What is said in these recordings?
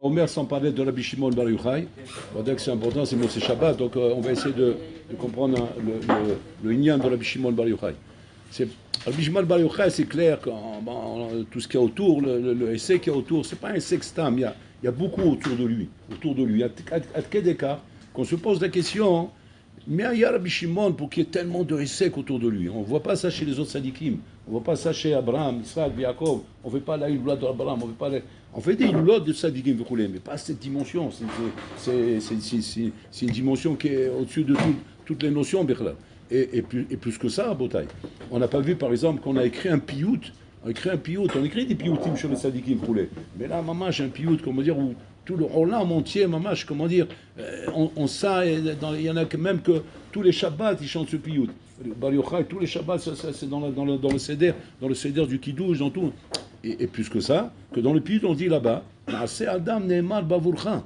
Omer sans parler de Rabbi Shimon Bar Yochai. On va dire que c'est important, c'est Moshe Shabbat, donc on va essayer de comprendre le Inyan de Rabbi Shimon Bar Yochai. Rabbi Shimon Bar Yochai, c'est clair que tout ce qu'il y a autour, le essai qu'il y a autour, c'est pas un essai stam, il y a beaucoup autour de lui. Il y a à quel écart qu'on se pose la question, mais il y a Rabbi Shimon pour qu'il y ait tellement de essais autour de lui. On ne voit pas ça chez les autres sadikim. On ne voit pas ça chez Abraham, Israël, Yaakov. On ne fait pas la iloula d'Abraham. On fait des iloulotes de sadikim, mais pas cette dimension. C'est une dimension qui est au-dessus de toutes les notions, et plus que ça, à Botaï. On n'a pas vu, par exemple, qu'on a écrit un piout. On écrit des pioutim sur les sadikim, mais là, maman, j'ai un piout, comment dire, où tout le Olam entier, mamash, comment dire, on sait, il y en a même que tous les Shabbats, ils chantent ce piout. Bar Yochai, tous les Shabbats, c'est dans le Seder du Kiddush, dans tout. Et plus que ça, que dans le piout, on dit là-bas, Naase Adam Ne'emar Bavurcha.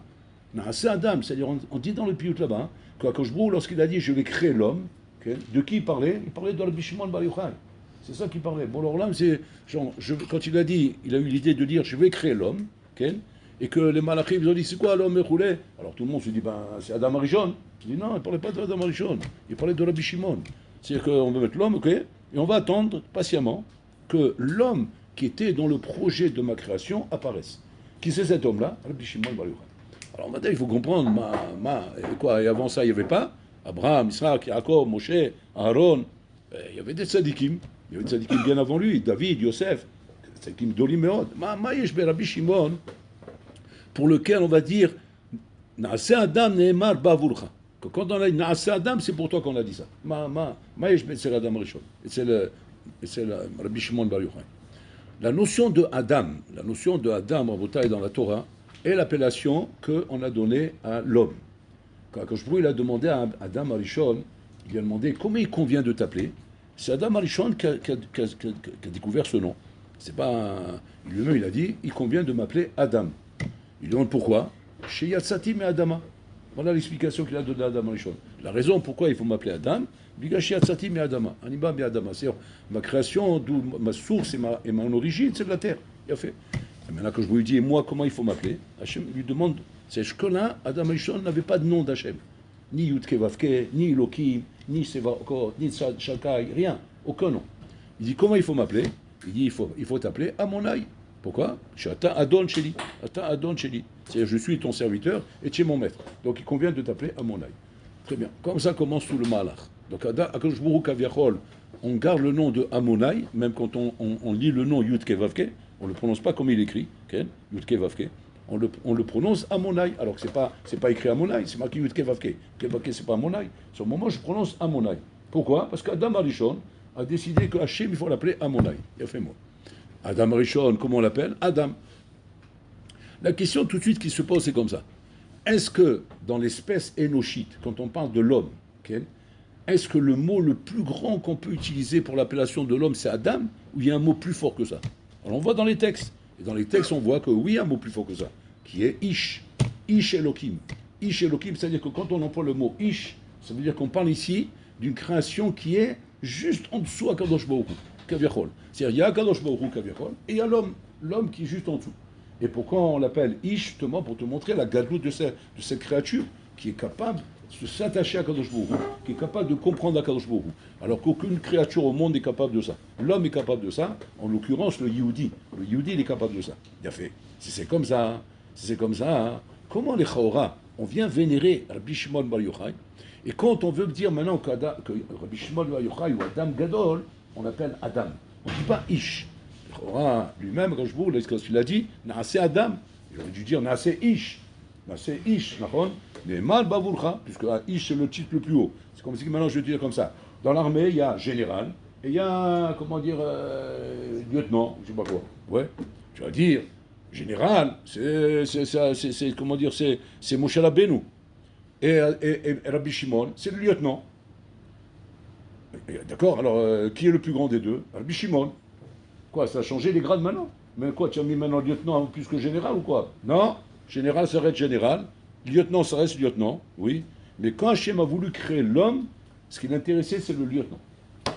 Naase Adam, c'est-à-dire, on dit dans le piout là-bas, que Akadosh Baruch Hu, lorsqu'il a dit, je vais créer l'homme, okay, de qui il parlait? Il parlait de Rabbi Shimon Bar Yochai. C'est ça qu'il parlait. Bon, alors là, c'est, genre, quand il a dit, il a eu l'idée de dire, je vais créer l'homme, okay, et que les malachim, ils ont dit, c'est quoi l'homme écoulé? Alors tout le monde se dit, ben, c'est Adam Arishon. Il dit, non, il ne parlait pas d'Adam Arishon, il parlait de Rabbi Shimon. C'est-à-dire qu'on veut mettre l'homme, ok, et on va attendre patiemment que l'homme qui était dans le projet de ma création apparaisse. Qui c'est cet homme-là? Rabbi Shimon Bar Yochai. Alors maintenant, il faut comprendre, et avant ça, il n'y avait pas Abraham, Israël, Yaakov, Moshe, Aaron, il y avait des tzadikim. Il y avait des tzadikim bien avant lui, David, Yosef, tzadikim dolim meod. Ma'yesh Rabbi Shimon, pour lequel on va dire Naase Adam Ne'emar Bavurcha. Quand on a dit Naase Adam, c'est pour toi qu'on a dit ça. Ma'yesh c'est Adam Rishon. Et c'est le Rabbi Shimon Bar Yochai. La notion de Adam, Rabotai, dans la Torah, est l'appellation qu'on a donnée à l'homme. Quand il a demandé à Adam Arishon, il lui a demandé comment il convient de t'appeler. C'est Adam Arishon qui a découvert ce nom. C'est pas lui-même, il a dit, il convient de m'appeler Adam. Il demande pourquoi. Chez Yatsati mais Adama. Voilà l'explication qu'il a donnée à Adam Arishon. La raison pourquoi il faut m'appeler Adam, Bigashi Yatsati mais Adama. Anima mais Adama. C'est ma création, d'où ma source et mon origine, c'est de la terre. Il a fait. Et maintenant que je lui dis, et moi, comment il faut m'appeler, Hachem lui demande, c'est que là, Adam Arishon n'avait pas de nom d'Hachem. Ni Yudke Vavke, ni Elohim, ni Sevakot, ni Shakai, rien, aucun nom. Il dit, comment il faut m'appeler? Il dit, il faut t'appeler Amonai. Pourquoi? Ata Adon Sheli. Ata Adon Sheli. C'est-à-dire, je suis ton serviteur et tu es mon maître. Donc, il convient de t'appeler Amonai. Très bien. Comme ça commence tout le malach. Donc, Akadosh Baruch Hu Kaviachol, on garde le nom de Amonai, même quand on lit le nom Yudke Vavke, on ne le prononce pas comme il écrit, okay? Yudke Vavke. On le prononce Amonai, alors que c'est pas écrit Amonai, c'est marqué Yudke Vavke. Vavke, c'est pas Amonai. Sur le moment, je prononce Amonai. Pourquoi? Parce qu'Adam Arishon a décidé que Hachem, il faut l'appeler Amonai. Il a fait moi. Adam Arishon, comment on l'appelle? Adam. La question tout de suite qui se pose, c'est comme ça. Est-ce que dans l'espèce énochite, quand on parle de l'homme, okay, est-ce que le mot le plus grand qu'on peut utiliser pour l'appellation de l'homme, c'est Adam, ou il y a un mot plus fort que ça? Alors on voit dans les textes. Et dans les textes, on voit que oui, il y a un mot plus fort que ça, qui est Ish. Ish Elohim. Ish Elohim, c'est-à-dire que quand on emploie le mot Ish, ça veut dire qu'on parle ici d'une création qui est juste en dessous à Kadosh Baruch Hu, Kaviachol. C'est-à-dire, il y a Kadosh Baruch Hu, Kaviachol, et il y a l'homme qui est juste en dessous. Et pourquoi on l'appelle Ish? Justement pour te montrer la gadlout de cette créature qui est capable de s'attacher à Kadosh Baruch Hu, qui est capable de comprendre à Kadosh Baruch Hu, alors qu'aucune créature au monde n'est capable de ça. L'homme est capable de ça, en l'occurrence le Yehudi. Le Yehudi, il est capable de ça. Il a fait. Si c'est comme ça, comment les Chaora, on vient vénérer Rabbi Shimon Bar Yochai, et quand on veut dire maintenant que Rabbi Shimon Bar Yochai ou Adam Gadol, on l'appelle Adam. On ne dit pas Ish. Chaora lui-même, lorsqu'il a dit Naase Adam, il aurait dû dire Naase Ish. Naase Ish, Ne'emar Bavurcha, puisque Ish c'est le titre le plus haut. C'est comme si maintenant je vais dire comme ça. Dans l'armée, il y a général, et il y a, comment dire, lieutenant, je ne sais pas quoi. Ouais, tu vas dire, général, c'est comment dire, c'est Moshe Rabbeinu. Et Rabbi Shimon, c'est le lieutenant. D'accord, alors qui est le plus grand des deux? Rabbi Shimon. Quoi, ça a changé les grades maintenant? Mais quoi, tu as mis maintenant lieutenant plus que général ou quoi? Non, général ça reste général, lieutenant ça reste lieutenant, oui. Mais quand Hachem a voulu créer l'homme, ce qui l'intéressait c'est le lieutenant. Ah,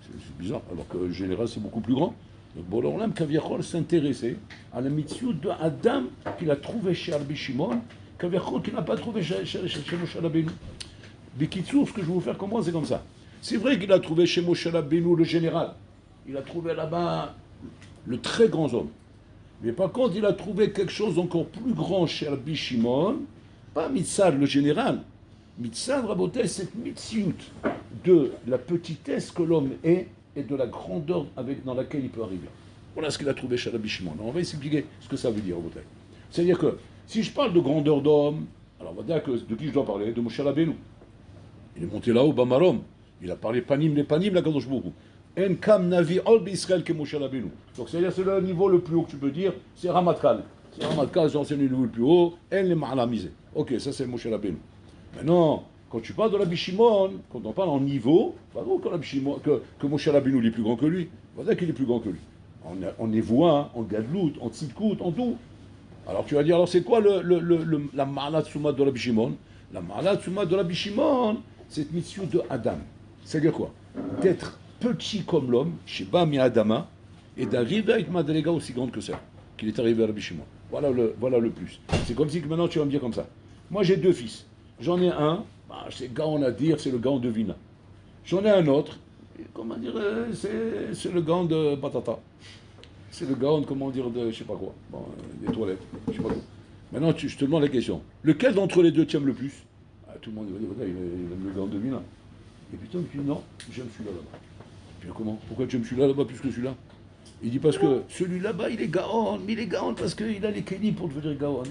c'est bizarre, alors que le général c'est beaucoup plus grand. Donc Boré Olam Kaviachol s'intéressait à la mitzvah de Adam qu'il a trouvé chez Rabbi Shimon, Kaviachol qu'il n'a pas trouvé chez Moshe Rabbeinu. Bikitsour, ce que je vais vous faire comprendre, c'est comme ça. C'est vrai qu'il a trouvé chez Moshe Rabbeinu le général. Il a trouvé là-bas le très grand homme. Mais par contre, il a trouvé quelque chose d'encore plus grand chez Rabbi Shimon, pas Mitzad le général. Mitzad Rabotel, cette mitziout de la petitesse que l'homme est et de la grandeur dans laquelle il peut arriver. Voilà ce qu'il a trouvé chez Rabbi Shimon. Alors on va expliquer ce que ça veut dire, Rabotel. C'est-à-dire que si je parle de grandeur d'homme, alors on va dire que de qui je dois parler? De Moshe Rabbeinu. Il est monté là-haut, Bamarom. Il a parlé panim, les panim, la Kadosh Baruch Hu. En kam navi ol b'Israël ke Moshe Rabbeinu. Donc c'est-à-dire c'est le niveau le plus haut que tu peux dire, c'est Ramatkal. C'est Ramatkal, c'est le niveau le plus haut, en le ma'alamisé. Ok, ça c'est Moshe Rabbeinu. Maintenant, quand tu parles de Rabbi Shimon, quand on parle en niveau, pas que Moshe Rabbeinu il est plus grand que lui. On va dire qu'il est plus grand que lui. En Névoin, en Gadlout, en Tzidkout, en tout. Alors tu vas dire, alors c'est quoi la Ma'alat Souma de Rabbi Shimon? La Ma'alat Souma de Rabbi Shimon, c'est mission de Adam. C'est-à-dire quoi? D'être petit comme l'homme, Sheba mi Adama, et d'arriver avec ma déléga aussi grande que ça, qu'il est arrivé à Rabbi Shimon. Voilà le plus. C'est comme si que maintenant tu vas me dire comme ça. Moi j'ai 2 fils. J'en ai un, c'est Gaon à dire, c'est le Gaon de Vina. J'en ai un autre, comment dire, c'est le Gaon de Batata. C'est le Gaon, comment dire, de je sais pas quoi. Bon, des toilettes, je sais pas quoi. Maintenant, je te demande la question. Lequel d'entre les deux t'aime le plus? Tout le monde va dire, il aime le Gaon de Vina. Et puis toi, tu dis, non, j'aime celui-là là-bas. Puis comment? Pourquoi tu aimes celui-là là-bas plus que celui-là? Il dit parce que celui là-bas, il est Gaon, mais il est Gaon parce qu'il a les kélis pour devenir Gaon.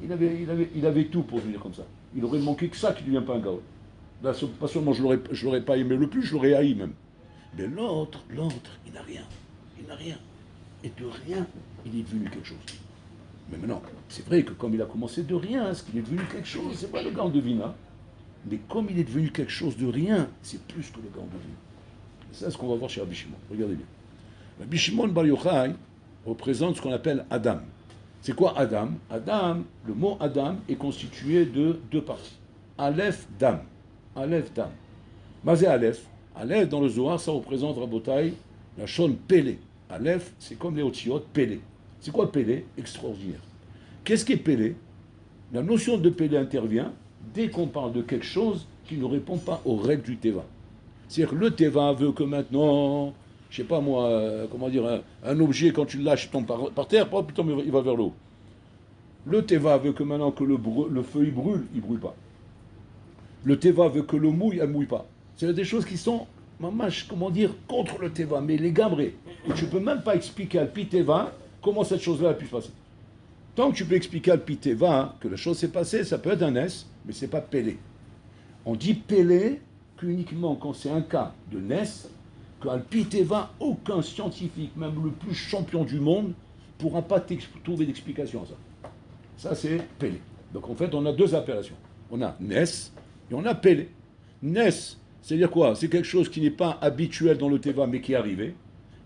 Il avait tout pour devenir comme ça. Il aurait manqué que ça qu'il ne devient pas un Gaon. Là, pas seulement je l'aurais pas aimé le plus, je l'aurais haï même. Mais l'autre, il n'a rien. Il n'a rien. Et de rien, il est devenu quelque chose. Mais maintenant, c'est vrai que comme il a commencé de rien, ce qu'il est devenu quelque chose, c'est pas le Gaon de Vina. Mais comme il est devenu quelque chose de rien, c'est plus que le Gaon de Vina. C'est ça ce qu'on va voir chez Rabbi Shimon. Regardez bien. Rabbi Shimon Bar Yochai représente ce qu'on appelle Adam. C'est quoi Adam? Adam, le mot Adam est constitué de 2 parties. Aleph, Dam. Aleph, Dam. Mazé Aleph. Aleph, dans le Zohar, ça représente Rabotai, la Shon Pélé. Aleph, c'est comme les Otziot, Pélé. C'est quoi Pélé? Extraordinaire. Qu'est-ce qui est Pélé? La notion de Pélé intervient dès qu'on parle de quelque chose qui ne répond pas aux règles du Teva. C'est-à-dire que le Teva veut que maintenant, je sais pas moi, comment dire, un objet, quand tu le lâches, il tombe par terre, putain, il va vers le haut. Le Teva veut que maintenant que le feu il brûle pas. Le Teva veut que l'eau mouille, elle mouille pas. C'est des choses qui sont, comment dire, contre le Teva, mais les gabrés. Et tu peux même pas expliquer à Teva comment cette chose-là a pu se passer. Tant que tu peux expliquer à Teva que la chose s'est passée, ça peut être un S, mais c'est pas Pélé. On dit Pélé qu'uniquement quand c'est un cas de Ness, qu'à Teva, aucun scientifique, même le plus champion du monde, ne pourra pas trouver d'explication à ça. Ça, c'est Pélé. Donc en fait, on a 2 appellations. On a Ness et on a Pélé. Ness, c'est-à-dire quoi? C'est quelque chose qui n'est pas habituel dans le Teva, mais qui est arrivé,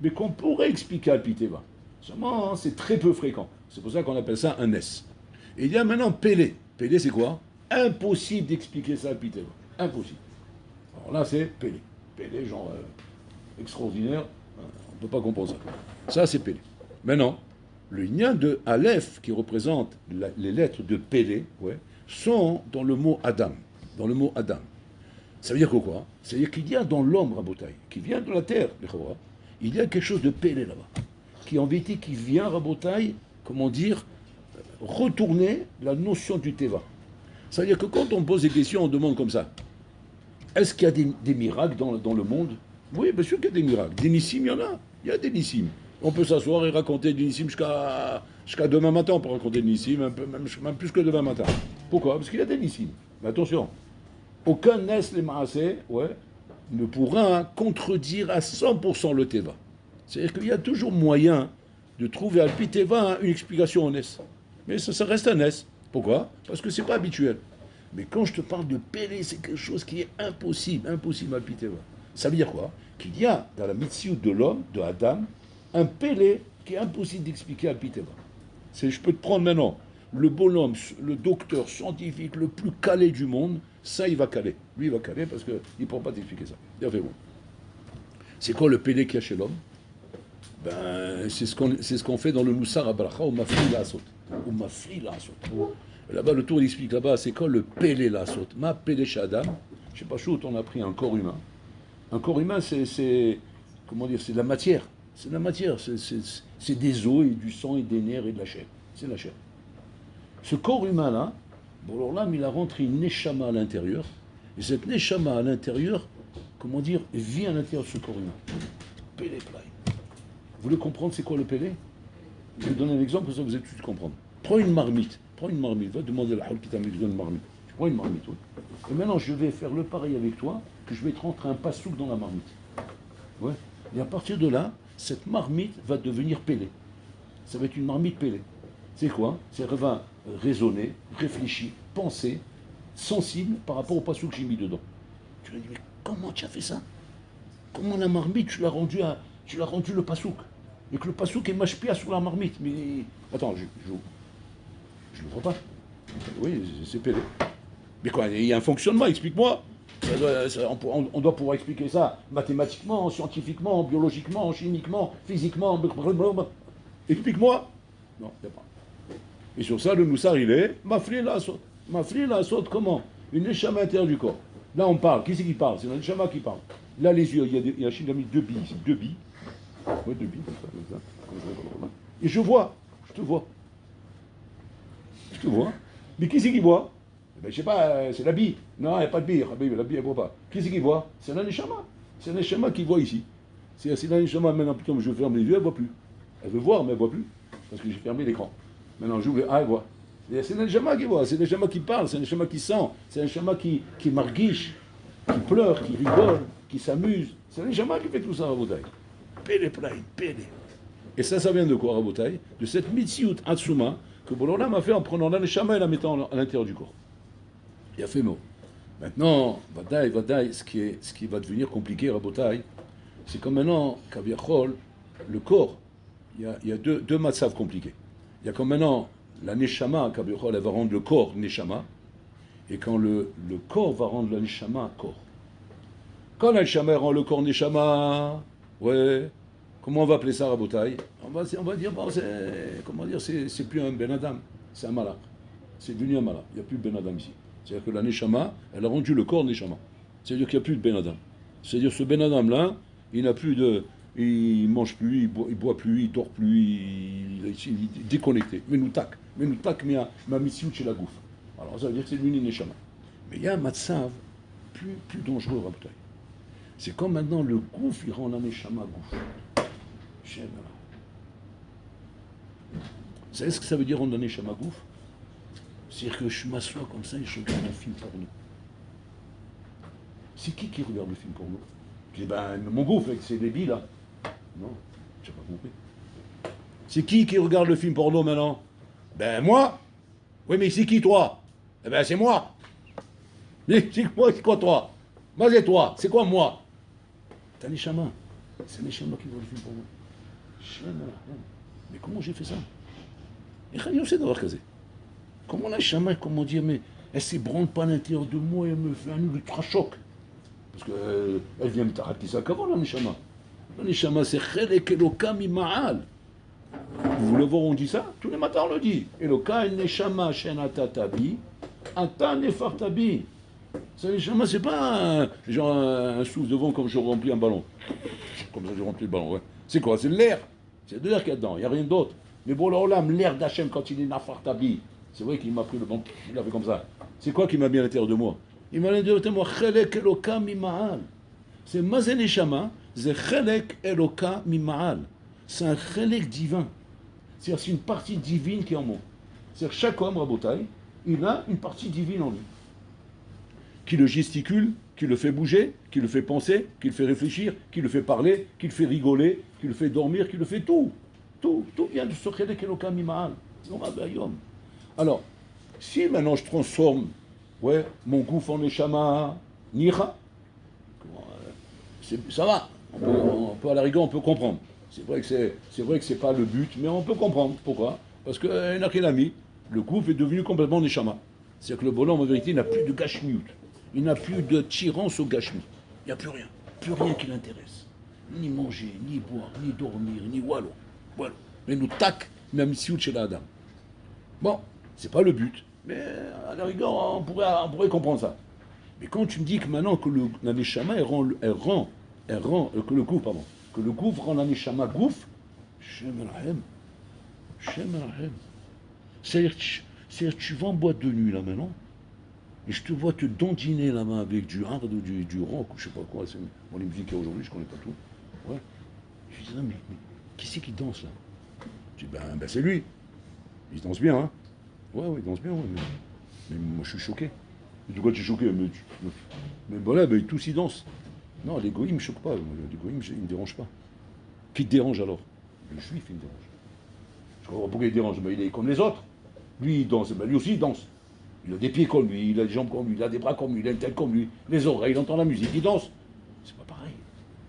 mais qu'on pourrait expliquer à Teva. Seulement, c'est très peu fréquent. C'est pour ça qu'on appelle ça un S. Et il y a maintenant Pélé. Pélé, c'est quoi? Impossible d'expliquer ça à Teva. Impossible. Alors là, c'est Pélé. Pélé, genre extraordinaire. On ne peut pas comprendre ça. Ça, c'est Pélé. Maintenant, le lien de Aleph, qui représente les lettres de Pélé, sont dans le mot Adam. Dans le mot Adam. Ça veut dire quoi? Ça veut dire qu'il y a dans l'homme, Rabotai, qui vient de la terre, il y a quelque chose de Pélé là-bas. Qui en vérité, qui vient, Rabotai, comment dire, retourner la notion du Teva. Ça veut dire que quand on pose des questions, on demande comme ça. Est-ce qu'il y a des miracles dans le monde? Oui, bien sûr qu'il y a des miracles. Des nissim, il y en a. Il y a des nissim. On peut s'asseoir et raconter des nissim jusqu'à demain matin. On peut raconter des nissim, même plus que demain matin. Pourquoi? Parce qu'il y a des nissim. Mais attention, aucun nes les maasé, ne pourra contredire à 100% le Teva. C'est-à-dire qu'il y a toujours moyen de trouver à Teva une explication au nes. Mais ça reste un nes. Pourquoi? Parce que c'est pas habituel. Mais quand je te parle de Pélé, c'est quelque chose qui est impossible à Teva. Ça veut dire quoi? Qu'il y a dans la mitzvah de l'homme, de Adam, un Pélé qui est impossible d'expliquer à Teva. Je peux te prendre maintenant le bonhomme, le docteur scientifique le plus calé du monde, ça il va caler. Lui il va caler parce qu'il ne pourra pas t'expliquer ça. C'est quoi le Pélé qu'il y a chez l'homme? Ben, c'est ce qu'on fait dans le Moussar à Bracha, au Mafri la Asot. Au Mafri la Asot. Là-bas, le tour, il explique là-bas, c'est quoi le Pélé la Asot? Ma Pélé Shadam, je sais pas chaud, on a pris un corps humain. Un corps humain, comment dire, c'est de la matière. C'est de la matière, c'est des os et du sang et des nerfs et de la chair. C'est la chair. Ce corps humain-là, bon, alors là, il a rentré une neshama à l'intérieur. Et cette neshama à l'intérieur, comment dire, vit à l'intérieur de ce corps humain. Pélé Play. Vous voulez comprendre c'est quoi le pélé? Je vais vous donner un exemple, comme ça vous allez tout de suite comprendre. Prends une marmite, va demander à la Hal qui t'a mis une marmite. Tu prends une marmite, oui. Et maintenant, je vais faire le pareil avec toi, que je vais te rentrer un passouk dans la marmite. Ouais. Et à partir de là, cette marmite va devenir pélé. Ça va être une marmite pélé. C'est quoi? C'est qu'elle va raisonner, réfléchir, penser, sensible par rapport au passouk que j'ai mis dedans. Tu vas dire, mais comment tu as fait ça? Comment la marmite, tu l'as rendu le passouk? Et que le passouk est mashpia sur la marmite. Mais attends, je le vois pas. Oui, c'est pélé. Mais quoi, il y a un fonctionnement, explique-moi. On doit pouvoir expliquer ça mathématiquement, scientifiquement, biologiquement, chimiquement, physiquement. Explique-moi. Non, il n'y a pas. Et sur ça, le Moussar, il est Mafli la saute. Mafli la saute, comment? Une neshama intérieure du corps. Là, on parle. Qui c'est qui parle? C'est la neshama qui parle. Là, les yeux, il y a Chine a mis deux billes ici. Deux billes. Oui, deux billes, comme ça. Et je vois. Je te vois. Je te vois. Mais qui c'est qui voit? Ben, je sais pas, c'est la bille. Non, il n'y a pas de bille. La bille, elle ne voit pas. Qui c'est qui voit? C'est la neshama. C'est la neshama qui voit ici. C'est la neshama, maintenant, putain, je ferme les yeux, elle ne voit plus. Elle veut voir, mais elle ne voit plus. Parce que j'ai fermé l'écran. Maintenant, j'ouvre, elle voit. C'est la neshama qui voit, c'est la neshama qui parle, c'est la neshama qui sent, c'est la neshama qui marguiche, qui pleure, qui rigole, qui s'amuse. C'est la neshama qui fait tout ça, Rabotai. Pélé, pélé. Et ça vient de quoi, Rabotai? De cette mitziut atsuma que Bololam a fait en prenant la neshama et la mettant à l'intérieur du corps. Il a fait mot. Maintenant, Vadaï, ce qui va devenir compliqué, Rabotai, c'est comme maintenant, Kaviachol, le corps, il y a deux matzav compliqués. Il y a comme maintenant, la neshama, Kaviachol, elle va rendre le corps neshama, et quand le corps va rendre la neshama corps. Quand la neshama rend le corps neshama, ouais, comment on va appeler ça, Rabotai? On va dire, bon, c'est plus un Ben Adam, c'est un malak. C'est devenu un malak, il n'y a plus de Ben Adam ici. C'est-à-dire que la neshama, elle a rendu le corps neshama. C'est-à-dire qu'il n'y a plus de Ben Adam. C'est-à-dire que ce Ben Adam-là, il n'a plus de... Il mange plus, il boit plus, il dort plus, il est déconnecté. Mais nous tac, ma mission chez la gouffe. Alors ça veut dire que c'est devenu neshama. Mais il y a un matzav plus dangereux, Rabotai. C'est comme maintenant le gouffre, il rend la neshama gouffre. Vous savez ce que ça veut dire rendre la neshama gouffre? C'est-à-dire que je m'assois comme ça et je regarde un film porno. C'est qui regarde le film porno? Je dis, ben, mon gouffre, c'est des billes là. Non, j'ai pas compris. C'est qui regarde le film porno maintenant? Ben, moi. Oui, mais c'est qui toi? Eh ben, c'est moi. Mais c'est quoi toi? Moi, c'est toi. C'est quoi moi? T'as les chamans. C'est les chamans qui voient le film porno. Mais comment j'ai fait ça? Et Khani sait d'avoir casé. Comment la chama, comment dire, mais elle s'ébranle pas à l'intérieur de moi et elle me fait un ultra choc. Parce qu'elle vient me t'arrêter ça qu'avant, la neshama. La neshama, c'est Chelek Eloka Mima'al. Vous voulez voir, on dit ça? Tous les matins, on le dit. Eloka neshama shenata tabi, ata nefar tabi. Ça, neshama, c'est pas genre un souffle de vent comme je remplis un ballon. Comme ça, je remplis le ballon, ouais. C'est quoi? C'est de l'air. C'est de l'air qu'il y a dedans, il n'y a rien d'autre. Mais bon, là, l'air d'Hachem, quand il est nafar tabi, c'est vrai qu'il m'a pris le bon, il l'a fait comme ça. C'est quoi qui m'a mis à l'intérieur de moi? Il m'a dit à l'intérieur de moi, Chelek Eloka Mima'al. C'est Mazen Neshama, c'est Chelek Eloka Mima'al. C'est un Chelek divin. C'est-à-dire, c'est une partie divine qui est en moi. C'est-à-dire, chaque homme, Rabotai, il a une partie divine en lui. Qui le gesticule, qui le fait bouger, qui le fait penser, qui le fait réfléchir, qui le fait parler, qui le fait rigoler, qui le fait dormir, qui le fait tout. Tout vient de ce Chelek Eloka Mima'al. Alors, si maintenant je transforme mon gouffre en neshama nicha, ça va, on peut à la rigueur, on peut comprendre. C'est vrai que c'est pas le but, mais on peut comprendre. Pourquoi? Parce que Enakilami, le gouffre est devenu complètement neshama. C'est-à-dire que le bonhomme, en vérité, il n'a plus de gashmiut. Il n'a plus de tirance au gashmi. Il n'y a plus rien qui l'intéresse. ni manger, ni boire, ni dormir, ni wallo. Voilà. Mais nous tac, même si chez l'Adam. Bon, c'est pas le but, mais à la rigueur, on pourrait comprendre ça. Mais quand tu me dis que maintenant que la neshama, que le gouffre, pardon, que le gouffre rend la neshama gouffre, Shem Rahem, Shem Rahem. C'est-à-dire que tu vas en boîte de nuit là maintenant, et je te vois te dandiner la main avec du hard ou du rock, ou je sais pas quoi, c'est les musiques qu'il y a aujourd'hui, je connais pas tout. Ouais. Je dis, non, mais qui c'est qui danse là? Je dis, ben c'est lui. Il danse bien, hein? Ouais, il danse bien, ouais, mais moi je suis choqué. De quoi tu es choqué? Mais voilà, ben, tous ils dansent. Non, les goïms ne me choquent pas. Les goïms, ils ne me dérangent pas. Qui te dérange alors? Le juif, il me dérange. Je comprends pourquoi il dérange. Mais il est comme les autres. Lui, il danse. Ben, lui aussi, il danse. Il a des pieds comme lui, il a des jambes comme lui, il a des bras comme lui, il a une tête comme lui. Les oreilles, il entend la musique, il danse. C'est pas pareil.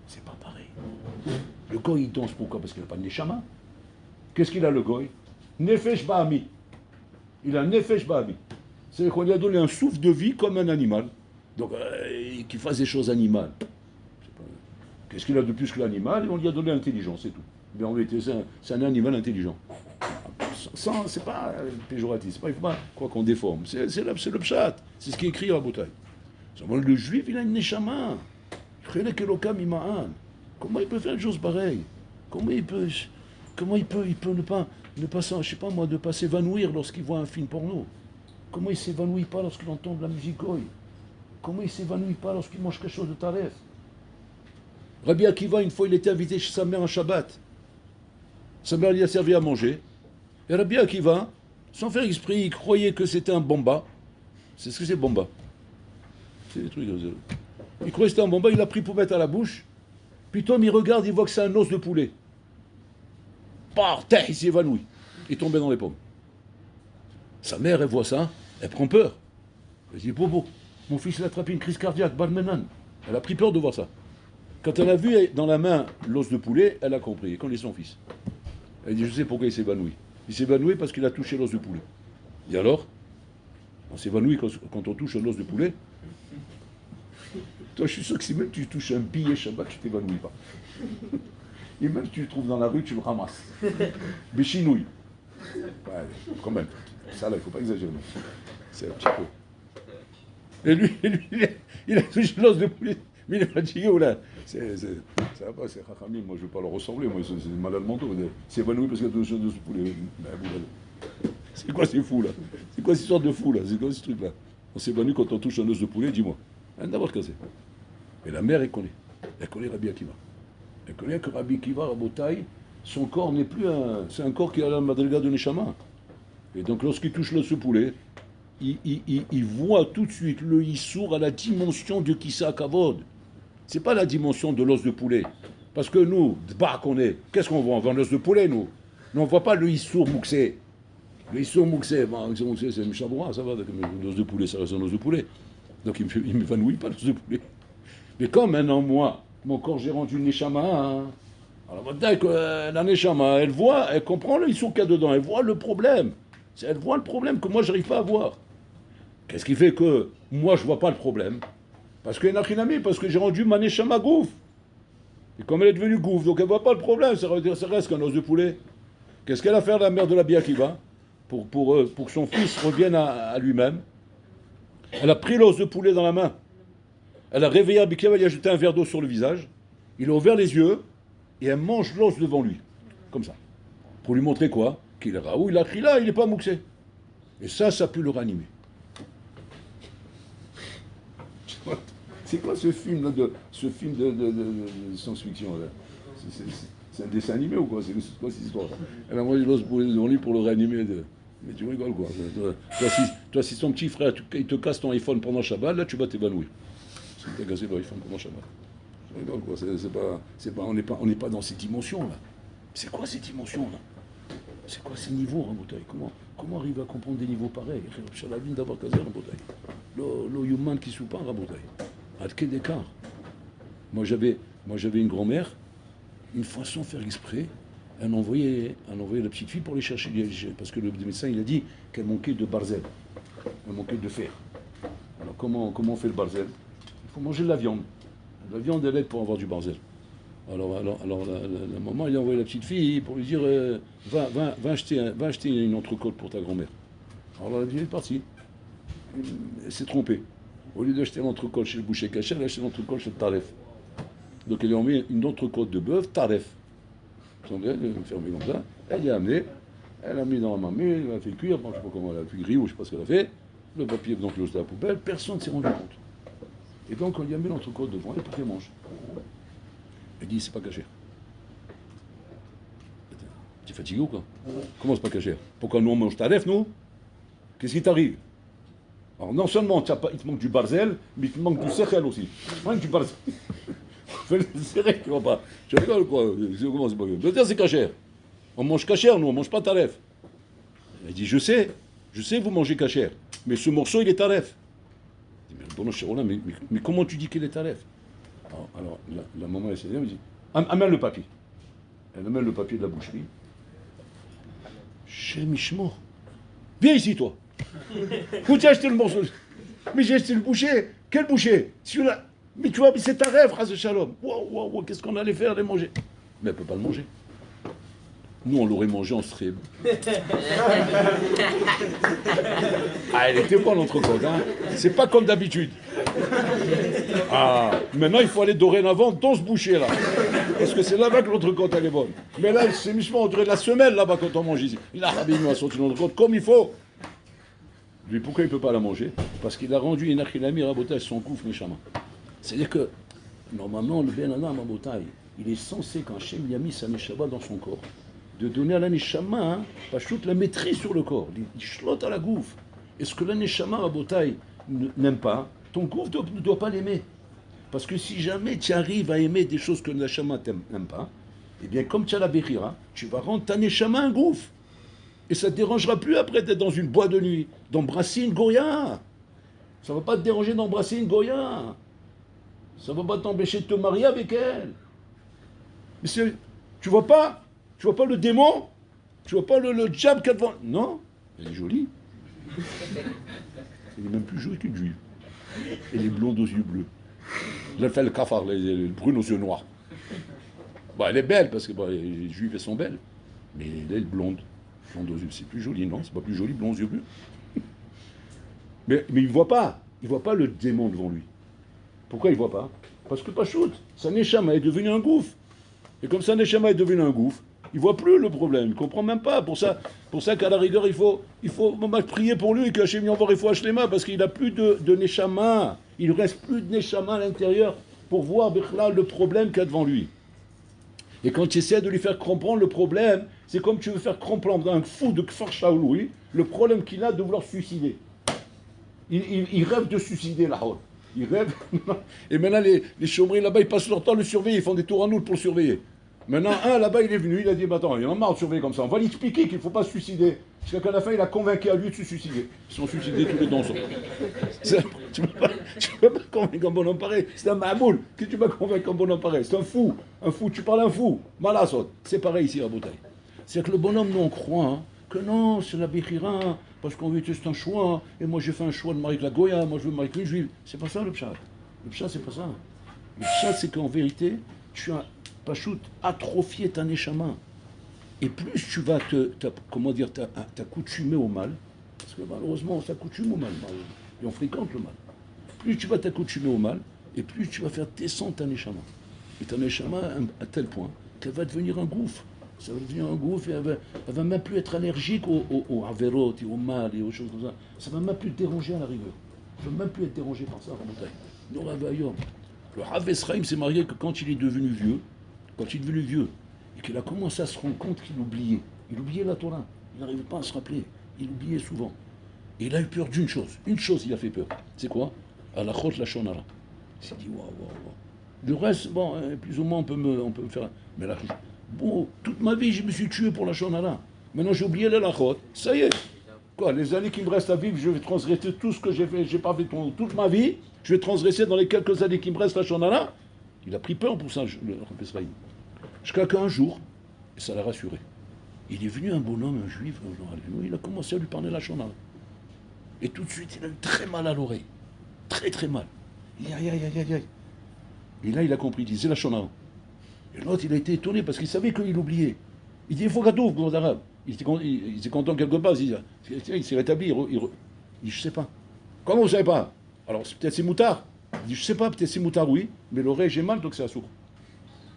C'est pas pareil. Le goy, il danse pourquoi? Parce qu'il n'a pas de neshama. Qu'est-ce qu'il a, le goy? Nefesh ba'ami. Il a nefesh ba'ami. C'est-à-dire qu'on lui a donné un souffle de vie comme un animal. Donc, qu'il fasse des choses animales. Qu'est-ce qu'il a de plus que l'animal? On lui a donné l'intelligence, c'est tout. Mais en vérité, c'est un animal intelligent. C'est pas péjoratif, il ne faut pas croire qu'on déforme. C'est le pshat, c'est ce qui est écrit à la bouteille. Le juif, il a une neshama. Comment il peut faire une chose pareille? Comment il peut ne pas je sais pas moi, ne pas s'évanouir lorsqu'il voit un film porno? Comment il ne s'évanouit pas lorsqu'il entend de la musique goy? Comment il ne s'évanouit pas lorsqu'il mange quelque chose de taref? Rabbi Akiva, une fois, il était invité chez sa mère un Shabbat. Sa mère lui a servi à manger. Et Rabbi Akiva, sans faire exprès, il croyait que c'était un bomba. C'est ce que c'est bomba. C'est des trucs. Il croyait que c'était un bomba, il l'a pris pour mettre à la bouche. Puis Tom, il regarde, il voit que c'est un os de poulet. Par terre, il s'est évanoui. Il est tombé dans les pommes. Sa mère, elle voit ça, elle prend peur. Elle dit, Bobo, mon fils il a attrapé une crise cardiaque, Balmenan. Elle a pris peur de voir ça. Quand elle a vu dans la main l'os de poulet, elle a compris. Et connaît son fils. Elle dit, je sais pourquoi il s'est évanoui. Il s'est évanoui parce qu'il a touché l'os de poulet. Et alors? On s'évanouit quand on touche un os de poulet. Toi, je suis sûr que si même tu touches un billet Shabbat, tu t'évanouis pas. Et même si tu le trouves dans la rue, tu le ramasses. Béchinouille. Ouais, quand même. Ça, là, il ne faut pas exagérer. C'est un petit peu. Et lui, il a touché l'os de poulet. Mais il est fatigué, ou là. Ça va pas, c'est Chachamim. Moi, je ne veux pas leur ressembler. Moi, c'est des malades mentaux. C'est évanoui parce qu'il a touché l'os de poulet. C'est quoi ces fous, là? C'est quoi cette histoire de fou, là? C'est quoi ce truc-là? On s'évanouit quand on touche un os de poulet, dis-moi. Rien d'avoir cassé. Mais la mère, elle connaît. Elle connaît Rabbi Akiva. Elle connaît que Rabbi Akiva, Rabotai, son corps n'est plus un... C'est un corps qui a la madriga de Neshama. Et donc, lorsqu'il touche l'os de poulet, il voit tout de suite le Issour à la dimension de Kissa Kavod. C'est pas la dimension de l'os de poulet. Parce que nous, d'bar qu'on est, qu'est-ce qu'on voit? On voit l'os de poulet, nous. Mais on ne voit pas le Issour Mouxé. Le Issour Mouxé, c'est une chaboura, ça va. L'os de poulet, ça reste un os de poulet. Donc il ne m'évanouit pas, l'os de poulet. Mais comme maintenant, moi, mon corps, j'ai rendu une Neshama, hein. Alors, dès que la Neshama, elle voit, elle comprend le Issour qu'il y a dedans, elle voit le problème. Elle voit le problème que moi, je n'arrive pas à voir. Qu'est-ce qui fait que moi, je ne vois pas le problème? Parce que parce que j'ai rendu ma Neshama gouf. Et comme elle est devenue gouf, donc elle ne voit pas le problème, ça reste qu'un os de poulet. Qu'est-ce qu'elle a fait, la mère de la Rabbi Akiva, pour que son fils revienne à lui-même? Elle a pris l'os de poulet dans la main. Elle a réveillé Rabbi Akiva, elle lui a jeté un verre d'eau sur le visage. Il a ouvert les yeux et elle mange l'os devant lui. Comme ça. Pour lui montrer quoi? Qu'il est raoult, il a crié là, il n'est pas mouxé. Et ça a pu le ranimer. C'est quoi ce film là de science-fiction là? C'est un dessin animé ou quoi? C'est quoi cette histoire? Elle a mangé l'os devant lui pour le réanimer. Mais tu rigoles quoi? Toi, si ton petit frère il te casse ton iPhone pendant Shabbat, là tu vas t'évanouir. Si tu as cassé ton iPhone pendant Shabbat. Tu rigoles quoi? On n'est pas dans ces dimensions là. C'est quoi ces dimensions là? C'est quoi ces niveaux en bouteille? Comment arriver à comprendre des niveaux pareils? Chalavine d'avoir casé en bouteille. Le human qui sous pas en bouteille. À quel écart? Moi j'avais une grand-mère, une fois sans faire exprès, elle envoyait la petite fille pour les chercher, parce que le médecin il a dit qu'elle manquait de barzel, elle manquait de fer. Alors comment on fait le barzel? Il faut manger de la viande. La viande elle aide pour avoir du barzel. Alors la maman, il a envoyé la petite fille pour lui dire va acheter une entrecôte pour ta grand-mère. Alors la vieille est partie. Elle s'est trompée. Au lieu d'acheter l'entrecôte chez le boucher caché, elle a acheté l'entrecôte chez le taref. Donc elle lui a envoyé une entrecôte de bœuf taref. Elle a fermé comme ça. Elle l'a amené. Elle l'a mis dans la mamelle, elle a fait cuire. Bon, je ne sais pas comment elle a fait griller ou je ne sais pas ce qu'elle a fait. Le papier donc il est à la poubelle. Personne ne s'est rendu compte. Et donc on lui a mis l'entrecôte devant elle pour qu'elle mange. Elle dit c'est pas caché. Tu es fatigué ou quoi? Comment c'est pas caché? Pourquoi nous on mange taref, nous? Qu'est-ce qui t'arrive? Alors non seulement il te manque du barzel, mais il te manque du sechel aussi. Manque du barzel. C'est vrai, tu vois pas. Tu rigoles quoi? Comment c'est pas bien? Je veux dire c'est cachère. On mange cachère, nous, on mange pas taref. Elle dit je sais, vous mangez cachère, mais ce morceau il est taref. Je dis, mais bon, Chérola, mais comment tu dis qu'il est taref? Alors la maman elle s'est dit, elle me dit amène le papier. Elle amène le papier de la boucherie. Chez Michmo. Viens ici toi. Où tu as acheté le morceau? Mais j'ai acheté le boucher. Quel boucher? Celui-là. Mais tu vois, c'est ta rêve, Ras Shalom. Wow, qu'est-ce qu'on allait faire, les manger? Mais elle ne peut pas le manger. Nous, on l'aurait mangé, on serait. Ah, elle était bonne l'entrecôte, hein. C'est pas comme d'habitude. Ah, maintenant, il faut aller dorénavant dans ce boucher-là. Parce que c'est là-bas que l'entrecôte, elle est bonne. Mais là, c'est Michement, on dirait la semelle là-bas quand on mange ici. Il a sorti l'entrecôte comme il faut. Lui, pourquoi il ne peut pas la manger? Parce qu'il a rendu une achilami rabotage son gouffre Neshama. C'est-à-dire que, normalement, le Ben Adam Rabotai, il est censé, quand Hachem lui a mis sa Neshama dans son corps, de donner à la Neshama, pas toute la maîtrise sur le corps, il chlotte à la gouffre. Et ce que la Neshama Rabotai n'aime pas, ton gouffre ne doit pas l'aimer. Parce que si jamais tu arrives à aimer des choses que la Neshama n'aime pas, eh bien, comme tu as la Bechira, tu vas rendre ta Neshama un gouffre. Et ça ne te dérangera plus après d'être dans une boîte de nuit, d'embrasser une Goya. Ça ne va pas te déranger d'embrasser une Goya. Ça ne va pas t'empêcher de te marier avec elle. Mais tu vois pas le démon? Tu vois pas le diable qu'il y a devant? Non, elle est jolie. Elle est même plus jolie qu'une juive. Elle est blonde aux yeux bleus. Elle fait le cafard, les brunes aux yeux noirs. Bon, elle est belle parce que les juives elles sont belles. Mais elle est blonde. Blonde aux yeux, c'est plus joli, non? C'est pas plus joli, blond aux yeux bleus. Mais il ne voit pas. Il ne voit pas le démon devant lui. Pourquoi il ne voit pas? Parce que Pachout, sa Neshama est devenu un gouffre. Et comme sa Neshama est devenu un gouffre, il ne voit plus le problème. Il ne comprend même pas. Pour ça qu'à la rigueur, il faut prier pour lui et que Hachem lui envoie les mains parce qu'il n'a plus de Neshama. Il ne reste plus de Neshama à l'intérieur pour voir le problème qu'il y a devant lui. Et quand tu essaies de lui faire comprendre le problème, c'est comme tu veux faire comprendre à un fou de Kfar Shaouli le problème qu'il a de vouloir se suicider. Il rêve de suicider là-haut. Il rêve. Et maintenant, les chômeurs là-bas, ils passent leur temps à le surveiller. Ils font des tours en août pour le surveiller. Maintenant, un là-bas, il est venu. Il a dit attends, il en a marre de surveiller comme ça. On va lui expliquer qu'il ne faut pas se suicider. Jusqu'à qu'à la fin, il a convaincu à lui de se suicider. Ils sont suicidés tous les danseurs. Tu ne peux pas convaincre un bonhomme pareil. C'est un mamoul. Qui tu vas convaincre un bonhomme pareil? C'est un fou. Un fou. Tu parles d'un fou. Malasot. C'est pareil ici à Boutaï. C'est que le bonhomme, nous, on croit que non, c'est la Bechira. Parce qu'on veut que c'est un choix, et moi j'ai fait un choix de marier avec la Goya, moi je veux marier avec une juive. C'est pas ça le pshat. Le pshat, c'est pas ça. Le pshat, c'est qu'en vérité, tu as, Pachout, atrophié ta neshama. Et plus tu vas t'accoutumer au mal, parce que malheureusement on s'accoutume au mal, et on fréquente le mal. Plus tu vas t'accoutumer au mal, et plus tu vas faire descendre ta neshama. Et ta neshama à tel point qu'elle va devenir un gouffre. Ça va devenir un gouffre et elle va même plus être allergique aux averot et au mal et aux choses comme ça. Ça va même plus te déranger à la rigueur. Ça va même plus être dérangé par ça, Le Rav Esraïm s'est marié que quand il est devenu vieux, et qu'il a commencé à se rendre compte qu'il oubliait. Il oubliait la Torah. Il n'arrivait pas à se rappeler. Il oubliait souvent. Et il a eu peur d'une chose. Une chose, il a fait peur. C'est quoi? À la chot la shonara. Il s'est dit, waouh. Le reste, bon, plus ou moins, on peut me faire. Mais là, bon, toute ma vie, je me suis tué pour la shonara. Maintenant, j'ai oublié la lachot. Ça y est. Quoi, les années qui me restent à vivre, je vais transgresser tout ce que j'ai fait. J'ai pas fait toute ma vie. Je vais transgresser dans les quelques années qui me restent la shonara. Il a pris peur pour ça, le Rav Esraïm. Jusqu'à qu'un jour, et ça l'a rassuré. Il est venu un bonhomme, un juif, il a commencé à lui parler la shonara. Et tout de suite, il a eu très mal à l'oreille. Très mal. Aïe. Et là, il a compris, il disait la shonara. Et l'autre, il a été étonné parce qu'il savait qu'il oubliait. Il dit, il faut gâteau, gros arabe. Il était content quelque part, il s'est rétabli, il dit, je sais pas. Comment vous savez pas? Alors, peut-être c'est moutard. Il dit, je sais pas, peut-être c'est moutard, oui, mais l'oreille, j'ai mal, donc c'est assourd.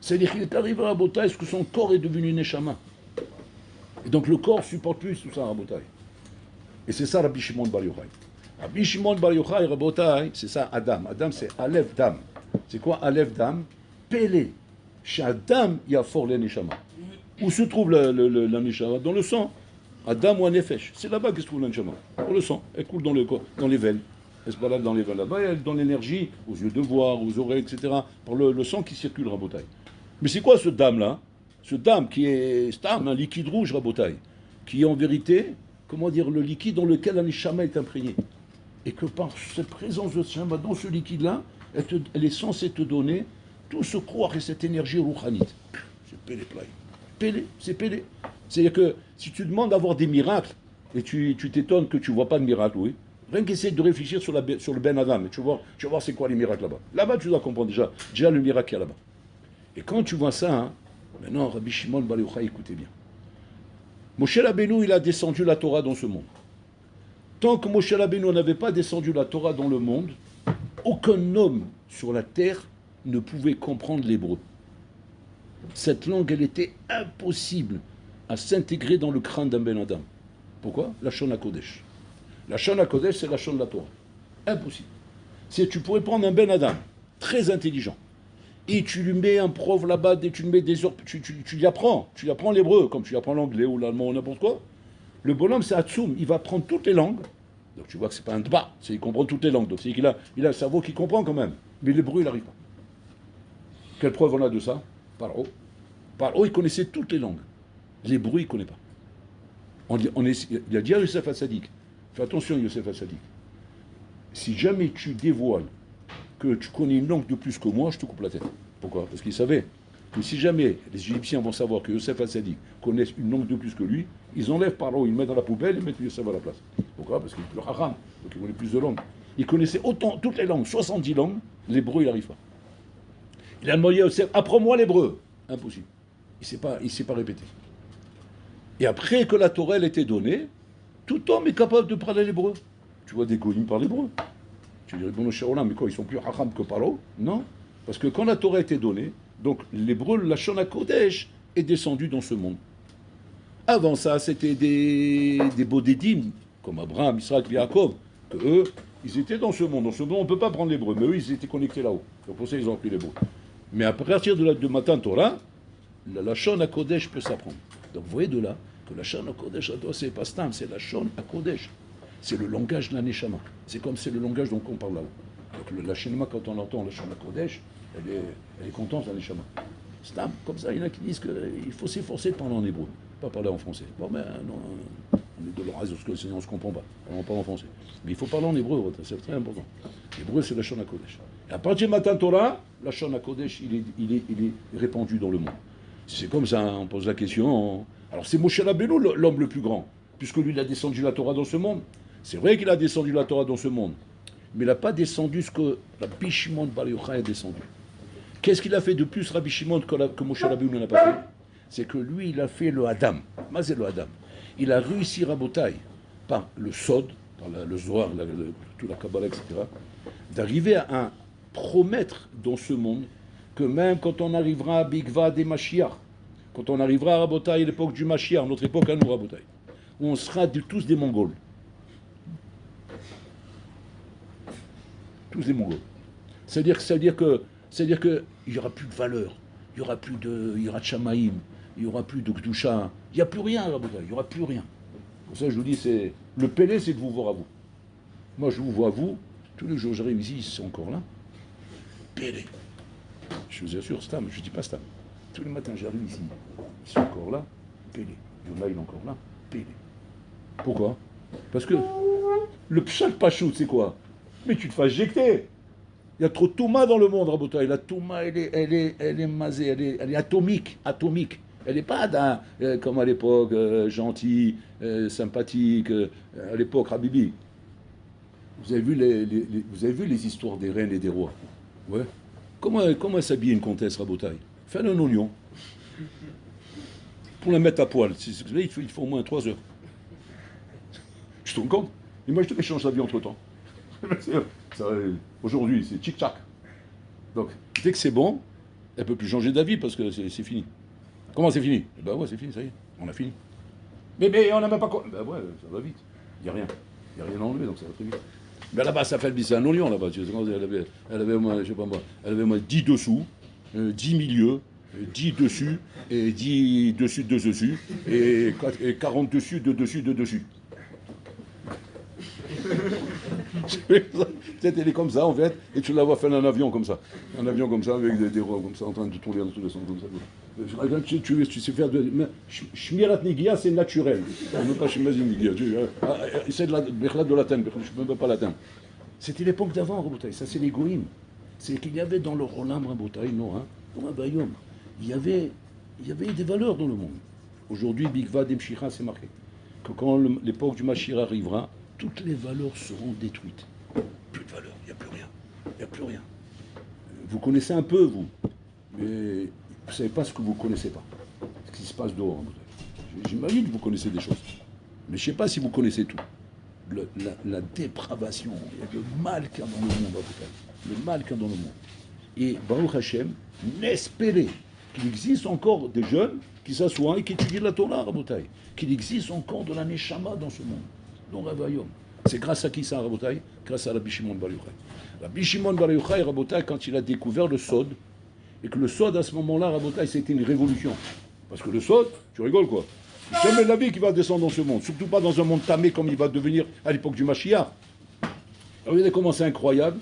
C'est-à-dire qu'il est arrivé à Rabotai, est-ce que son corps est devenu une neshama? Et donc le corps supporte plus tout ça à Rabotai. Et c'est ça Rabbi Shimon Bar Yochai. Rabbi Shimon Bar Yochai, Rabotai, c'est ça Adam. Adam, c'est Aleph Dam. C'est quoi Aleph Dam? Pélé. Chez Adam, il y a fort les neshama. Où se trouve la neshama? Dans le sang. Adam ou un nefesh. C'est là-bas que se trouve la neshama. Dans le sang. Elle coule dans les veines. Elle se balade dans les veines là-bas, elle donne l'énergie aux yeux de voir, aux oreilles, etc. Par le sang qui circule, Rabotai. Mais c'est quoi ce dame-là? Ce dame qui est un liquide rouge, Rabotai, qui est en vérité, comment dire, le liquide dans lequel un neshama est imprégné. Et que par cette présence de neshama dans ce liquide-là, elle est censée te donner tout ce croire et cette énergie rouhanite. C'est pélé play. Pélé, c'est pélé. C'est-à-dire que si tu demandes d'avoir des miracles, et tu t'étonnes que tu ne vois pas de miracle, oui, rien qu'essayer de réfléchir sur le Ben Adam, et tu vas voir c'est quoi les miracles là-bas. Là-bas, tu dois comprendre déjà le miracle qu'il y a là-bas. Et quand tu vois ça, hein, maintenant, Rabbi Shimon Bar Yochai, écoutez bien. Moshe Rabbeinu, il a descendu la Torah dans ce monde. Tant que Moshe Rabbeinu n'avait pas descendu la Torah dans le monde, aucun homme sur la terre ne pouvait comprendre l'hébreu. Cette langue, elle était impossible à s'intégrer dans le crâne d'un Ben Adam. Pourquoi? La Shon HaKodesh. La Shon HaKodesh, c'est la Shon de la Torah. Impossible. Si tu pourrais prendre un Ben Adam, très intelligent, et tu lui mets un prof là-bas, et tu lui mets des heures, tu lui apprends l'hébreu, comme tu lui apprends l'anglais ou l'allemand ou n'importe quoi. Le bonhomme, c'est Hatsum, il va apprendre toutes les langues. Donc tu vois que c'est pas un dba, il comprend toutes les langues. Donc c'est qu'il a un cerveau qui comprend quand même. Mais l'hébreu, il n'arrive pas. Quelle preuve on a de ça? Paro, il connaissait toutes les langues. L'hébreu, il ne connaît pas. Il a dit à Yosef Hatzadik, fais attention Yosef Hatzadik, si jamais tu dévoiles que tu connais une langue de plus que moi, je te coupe la tête. Pourquoi? Parce qu'il savait que si jamais les Égyptiens vont savoir que Yosef Hatzadik connaît une langue de plus que lui, ils enlèvent Paro, ils le mettent dans la poubelle et mettent Yosef à la place. Pourquoi? Parce qu'il est plus haram, donc il connaît plus de langues. Il connaissait autant, toutes les langues, 70 langues, l'hébreu il n'arrive pas. Il a demandé à Yosef, apprends-moi l'hébreu. Impossible. Il ne s'est pas répété. Et après que la Torah était donnée, tout homme est capable de parler l'hébreu. Tu vois des goïms parler l'hébreu. Tu dirais, bon, mais quoi, ils sont plus haram que Paro? Non. Parce que quand la Torah était donnée, donc l'hébreu, la Shon HaKodesh, est descendu dans ce monde. Avant ça, c'était des bodédim, comme Abraham, Israël, Yaakov, que eux, ils étaient dans ce monde. Dans ce monde, on ne peut pas prendre l'hébreu, mais eux, ils étaient connectés là-haut. Donc pour ça, ils ont appris l'hébreu. Mais à partir de Matan Torah, la Shon HaKodesh peut s'apprendre. Donc vous voyez de là que la Shon HaKodesh, c'est pas Stam, c'est la Shon HaKodesh. C'est le langage de la Neshama. C'est comme c'est le langage dont on parle là-haut. Donc la Neshama, quand on entend la Shon HaKodesh, elle est contente, la Neshama. Stam, comme ça, il y en a qui disent qu'il faut s'efforcer de parler en hébreu, pas parler en français. Bon, mais non, on est de l'oreille, sinon on ne se comprend pas. On parle en français. Mais il faut parler en hébreu, c'est très important. L'hébreu, c'est la Shon HaKodesh. Et à partir de Matan Torah, la Shon HaKodesh, il est répandu dans le monde. Si c'est comme ça, on pose la question. Alors c'est Moshe Rabbeinu, l'homme le plus grand, puisque lui, il a descendu la Torah dans ce monde. C'est vrai qu'il a descendu la Torah dans ce monde, mais il n'a pas descendu ce que Rabbi Shimon Bar Yochai a descendu. Qu'est-ce qu'il a fait de plus, Rabbi Shimon, que Moshe Rabbeinu n'a pas fait? C'est que lui, il a fait le Adam. Mazé le Adam. Il a réussi Rabotai, par le Sod, par le Zohar, toute la Kabbalah, etc., d'arriver à promettre dans ce monde que même quand on arrivera à Bigva des Mashiach, quand on arrivera à Rabotai, à l'époque du Mashiach, notre époque à nous, Rabotai, où on sera tous des Mongols. Tous des Mongols. C'est-à-dire qu'il n'y aura plus de valeur, il n'y aura plus de Shamaïm, il n'y aura plus de Gdusha, il n'y a plus rien, Rabotai, il n'y aura plus rien. Pour ça, je vous dis, le Pélé, c'est de vous voir à vous. Moi, je vous vois à vous, tous les jours, j'arrive ici, ils sont encore là. Pélé. Je vous assure, Stam, je ne dis pas Stam. Tous les matins, j'arrive ici, ils sont encore là, Pélé. Il y en a, il est encore là, Pélé. Pourquoi? Parce que le pshat pachout, c'est quoi? Mais tu te fais éjecter. Il y a trop de Touma dans le monde, Rabotai. La Touma, elle est masée, elle est atomique. Elle n'est pas comme à l'époque, gentille, sympathique, à l'époque, Habibi. Vous avez vu les histoires des reines et des rois? Ouais. Comment elle s'habille une comtesse, Rabotai? fais un oignon. Pour la mettre à poil, il faut au moins 3 heures. Tu te rends compte? Imagine qu'elle change la vie entre-temps. Aujourd'hui, c'est tchic-tchac. Donc, dès que c'est bon, elle ne peut plus changer d'avis parce que c'est fini. Comment c'est fini? Eh ben ouais, c'est fini, ça y est, on a fini. Mais on n'a même pas quoi. Ben ouais, ça va vite. Il n'y a rien. Il n'y a rien à enlever, donc ça va très vite. Mais là-bas, ça fait le bis, c'est un oignon là-bas. Elle avait au moins, je sais pas moi, elle avait au moins 10 dessous, 10 milieux, 10 dessus, et 10 dessus, 2 dessus, et 40 dessus, 2 dessus, 2 dessus. Peut-être elle est comme ça en fait, et tu la vois faire un avion comme ça. Un avion comme ça, avec des roues comme ça, en train de tourner dans tous les sens comme ça. Tu sais faire de. Shmirat Nigia, c'est naturel. On ne pas Shmirat Nigia. C'est de latin, je ne peux pas latin. C'était l'époque d'avant, Rabotai. Ça, c'est l'égoïme. C'est qu'il y avait dans le Rolam, Rabotai, non, hein, dans un Bayom, il y avait des valeurs dans le monde. Aujourd'hui, Bigva Demshira, c'est marqué. Que quand l'époque du Machir arrivera, toutes les valeurs seront détruites. Plus de valeurs, il n'y a plus rien. Il n'y a plus rien. Vous connaissez un peu, vous, mais vous ne savez pas ce que vous ne connaissez pas. Ce qui se passe dehors. J'imagine que vous connaissez des choses. Mais je ne sais pas si vous connaissez tout. La dépravation, le mal qu'il y a dans le monde, le mal qu'il y a dans le monde. Et Baruch Hashem, n'espérez qu'il existe encore des jeunes qui s'assoient et qui étudient la Torah, Rabotai. Qu'il existe encore de la Neshama dans ce monde. C'est grâce à qui ça, Rabotai? Grâce à Rabbi Shimon Bar Yochai. Rabbi Shimon Bar Yochai, Rabotai, quand il a découvert le Sod, et que le Sod, à ce moment-là, Rabotai, c'était une révolution. Parce que le Sod, tu rigoles quoi? C'est jamais la vie qui va descendre dans ce monde, surtout pas dans un monde tamé comme il va devenir à l'époque du Mashiach. Regardez comment c'est incroyable.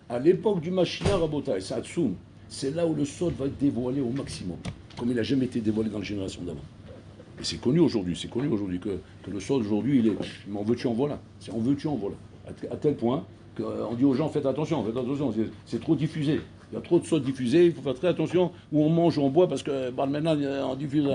À l'époque du Mashiach, Rabotai, c'est là où le Sod va être dévoilé au maximum, comme il n'a jamais été dévoilé dans les générations d'avant. Et c'est connu aujourd'hui que le Sod aujourd'hui, il est. Mais en veux-tu en voilà. C'est en veux-tu en voilà. À tel point qu'on dit aux gens faites attention, c'est trop diffusé. Il y a trop de Sod diffusés, il faut faire très attention où on mange ou on boit parce que maintenant on diffuse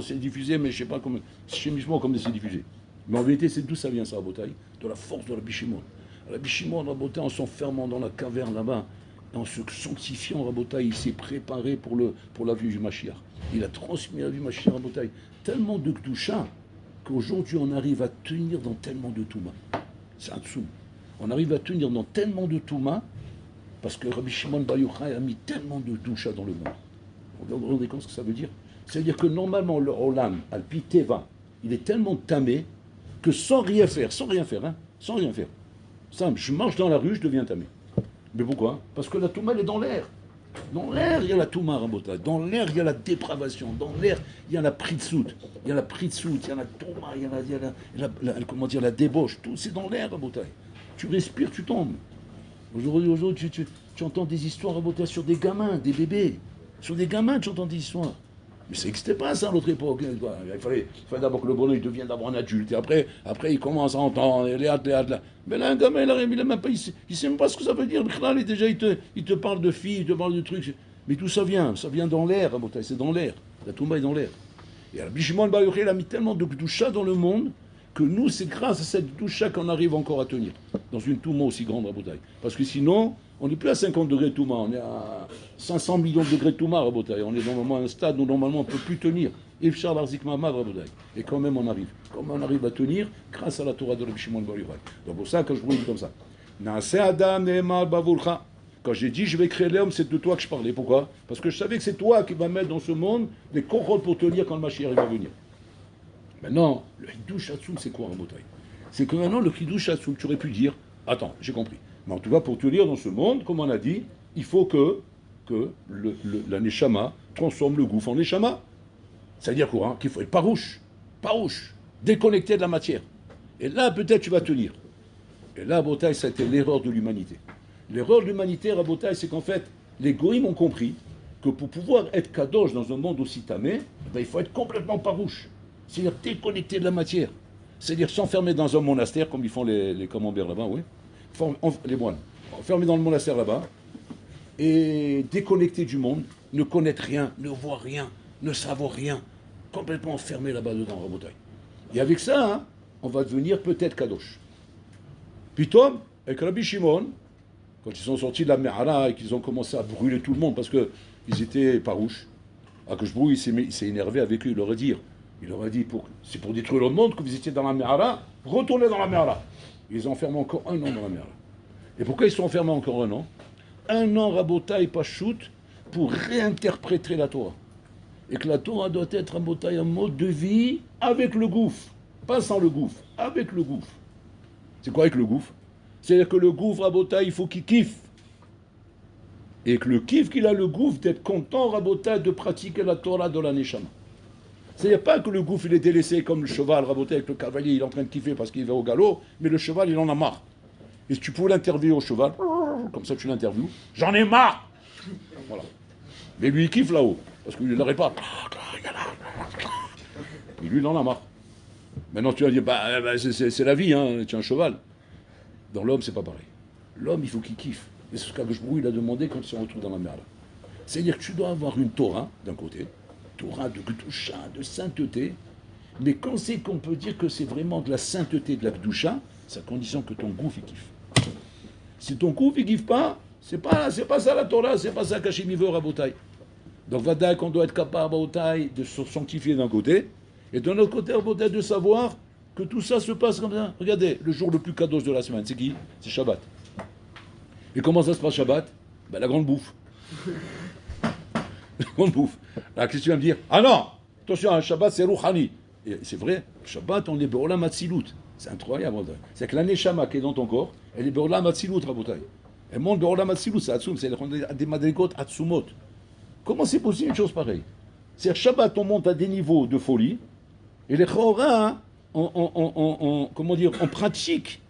c'est diffusé, mais je ne sais pas comme chimiquement comme c'est diffusé. Mais en vérité, c'est d'où ça vient ça, Rabotai? De la force de Rabbi Shimon. Rabbi Shimon, Rabotai, en s'enfermant dans la caverne là-bas, en se sanctifiant, Rabotai, il s'est préparé pour la vie du Mashiach. Il a transmis la vie du Mashiach, Rabotai. Tellement de Kdusha qu'aujourd'hui on arrive à tenir dans tellement de Touma. C'est un tsoum. On arrive à tenir dans tellement de Touma parce que Rabbi Shimon Bar Yochai a mis tellement de Kdusha dans le monde. Vous vous rendez compte ce que ça veut dire? C'est-à-dire que normalement le Olam, Alpi Teva, il est tellement tamé que sans rien faire, simple, je marche dans la rue, je deviens tamé. Mais pourquoi? Parce que la Touma elle est dans l'air. Dans l'air, il y a la Touma, Rabotai. Dans l'air, il y a la dépravation. Dans l'air, il y a la pritsout. Il y a la pritsout, il y a la Touma, il y a la débauche. Tout, c'est dans l'air, Rabotai. Tu respires, tu tombes. Aujourd'hui, tu entends des histoires, Rabotai, sur des gamins, des bébés. Sur des gamins, tu entends des histoires. Mais ça n'existait pas, ça, à l'autre époque. Il fallait d'abord que le bonhomme devienne d'abord un adulte. Et après, il commence à entendre les hâtes. Mais là, un gamin, il arrive, il ne sait même pas ce que ça veut dire. Il te parle de filles, il te parle de trucs. Mais tout ça vient dans l'air, c'est dans l'air. La Touma est dans l'air. Et Rabbi Shimon Bar Yochai, il a mis tellement de Kdusha dans le monde que nous, c'est grâce à cette Kdusha qu'on arrive encore à tenir. Dans une Touma aussi grande, Rabotai. Parce que sinon, on n'est plus à 50 degrés de Touma, on est à 500 millions de degrés de Touma, Rabotai. On est normalement à un stade où normalement on ne peut plus tenir. Ifshar Larzik Mamad, Rabotai. Et quand même on arrive. Comment on arrive à tenir? Grâce à la Torah de Rabbi Shimon Bar Yochai. Donc pour ça, quand je vous dis comme ça, Naaseh Adam Ne'emar Bavulcha. Quand j'ai dit je vais créer l'homme, c'est de toi que je parlais. Pourquoi? Parce que je savais que c'est toi qui vas mettre dans ce monde des contrôles pour tenir quand le Mashiach va venir. Maintenant, le Hidush Hatsoum, c'est quoi, Rabotai? C'est que maintenant, le Hidush Hatsoum, tu aurais pu dire, attends, j'ai compris. Mais en tout cas, pour tenir dans ce monde, comme on a dit, il faut que la Neshama transforme le gouffre en Neshama. C'est-à-dire quoi, hein? Qu'il faut être parouche, déconnecté de la matière. Et là, peut-être, tu vas tenir. Et là, Rabotai, ça a été l'erreur de l'humanité. L'erreur de l'humanité, Rabotai, c'est qu'en fait, les goïms ont compris que pour pouvoir être kadosh dans un monde aussi tamé, il faut être complètement parouche. C'est-à-dire déconnecté de la matière. C'est-à-dire s'enfermer dans un monastère, comme ils font les camemberts là-bas, oui. Les moines. Enfermés dans le monastère là-bas, et déconnecté du monde, ne connaître rien, ne voir rien, ne savoir rien, complètement enfermé là-bas dedans, Rabotai. Et avec ça, hein, on va devenir peut-être kadosh. Puis Tom, avec Rabbi Shimon, quand ils sont sortis de la Me'ara et qu'ils ont commencé à brûler tout le monde, parce que ils étaient farouches. Akashbrou, il s'est énervé avec eux, il leur a dit, c'est pour détruire le monde que vous étiez dans la Mehara, retournez dans la Mehara. Ils ont enfermé encore 1 an dans la Mehara. Et pourquoi ils sont enfermés encore 1 an? 1 an, Rabotaï Pachout, pour réinterpréter la Torah. Et que la Torah doit être un mode de vie avec le gouffre. Pas sans le gouffre, avec le gouffre. C'est quoi avec le gouffre? C'est-à-dire que le gouffre, Rabotaï, il faut qu'il kiffe. Et que le kiff qu'il a, le gouffre, d'être content, Rabotaï, de pratiquer la Torah de la Neshama. C'est-à-dire pas que le gouffre, il est délaissé comme le cheval, Rabotaï, avec le cavalier, il est en train de kiffer parce qu'il va au galop, mais le cheval, il en a marre. Et si tu pouvais l'interviewer au cheval, comme ça tu l'interviews, j'en ai marre. Voilà. Mais lui, il kiffe là-haut, parce qu'il n'arrête pas. Et lui, il en a marre. Maintenant, tu vas dire, c'est la vie, hein, tu es un cheval. Dans l'homme, c'est pas pareil. L'homme, il faut qu'il kiffe. Et c'est ce qu'Akashbrou, il a demandé quand il se retrouve dans la mer. C'est-à-dire que tu dois avoir une Torah, d'un côté, Torah de Gdusha, de sainteté, mais quand c'est qu'on peut dire que c'est vraiment de la sainteté, de la Gdusha, c'est à condition que ton gouffre, il kiffe. Si ton gouffre, il kiffe pas, c'est pas ça la Torah, c'est pas ça qu'Hachem veut, Rabotaï. Donc, Vadaï, qu'on doit être capable, Rabotaï, de se sanctifier d'un côté, et d'un autre côté, Rabotaï, de savoir que tout ça se passe comme ça. Regardez, le jour le plus kadosh de la semaine, c'est qui? C'est Shabbat. Et comment ça se passe Shabbat? Ben, la grande bouffe. La grande bouffe. Là, qu'est-ce que tu vas me dire? Ah non, attention, un Shabbat, c'est Rouhani. Et c'est vrai, Shabbat, on est Be'olam Hatzilut. C'est incroyable. C'est que la Neshama qui est dans ton corps, elle est Be'olam Hatzilut, Rabotaï. Elle monte Be'olam Hatzilut, c'est Hatzum, c'est des madrigot Hatzumot. Comment c'est possible une chose pareille? C'est-à-dire, Shabbat, on monte à des niveaux de folie, et les Chora, on pratique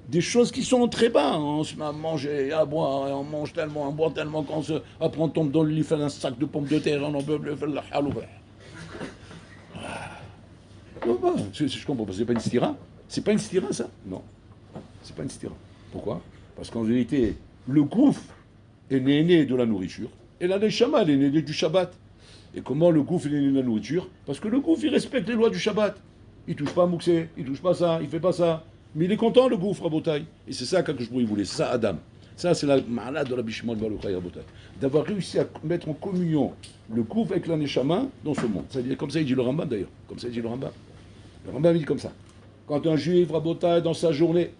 des choses qui sont très bas. On se met à manger, à boire, et on mange tellement, on boit tellement après on tombe dans le lit, fait un sac de pommes de terre, on en peut plus faire la halou. Je comprends pas, c'est pas une stira? C'est pas une stira ça? Non, c'est pas une stira. Pourquoi? Parce qu'en vérité, le gouffre est né de la nourriture, et la neshama elle est née du Shabbat. Et comment le gouffre est né de la nourriture? Parce que le gouffre il respecte les lois du Shabbat. Il touche pas à Mouxé, il touche pas ça, il fait pas ça. Mais il est content, le gouffre, Rabotaï. Et c'est ça qu'Akashbrou voulait, c'est ça Adam. Ça, c'est la malade de la Bishimon Baruchai, Rabotaï. D'avoir réussi à mettre en communion le gouffre avec la Neshama dans ce monde. Comme ça, il dit le Rambam d'ailleurs. Comme ça, il dit le Rambam. Le Rambam, il dit comme ça. Quand un juif, Rabotaï, dans sa journée,